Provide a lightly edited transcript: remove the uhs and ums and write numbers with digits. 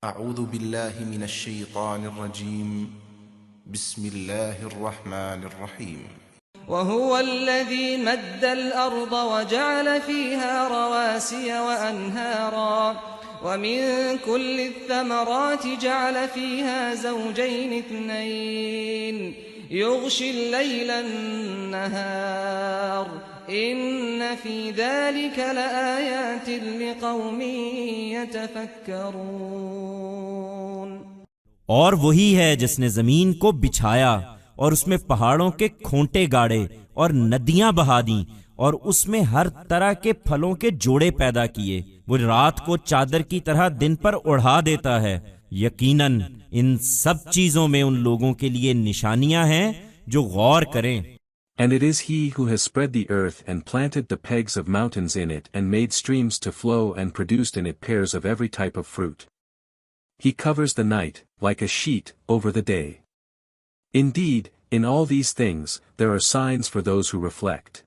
اعوذ باللہ من الشیطان الرجیم بسم اللہ الرحمن الرحیم وهو الذي مد الأرض وجعل فيها رواسي وأنهارا ومن كل الثمرات جعل فيها زوجين اثنين يغشي الليل النهار إن في ذلك لآيات لقوم يتفكرون. اور وہی ہے جس نے زمین کو بچھایا اور اس میں پہاڑوں کے کھونٹے گاڑے اور ندیاں بہا دیں اور اس میں ہر طرح کے پھلوں کے جوڑے پیدا کیے. وہ رات کو چادر کی طرح دن پر اڑا دیتا ہے. یقیناً ان سب چیزوں میں ان لوگوں کے لیے نشانیاں ہیں جو غور کریں. And it is he who has spread the earth and planted the pegs of mountains in it and made streams to flow and produced in it pears of every type of fruit. He covers the night, like a sheet, over the day. Indeed, in all these things, there are signs for those who reflect.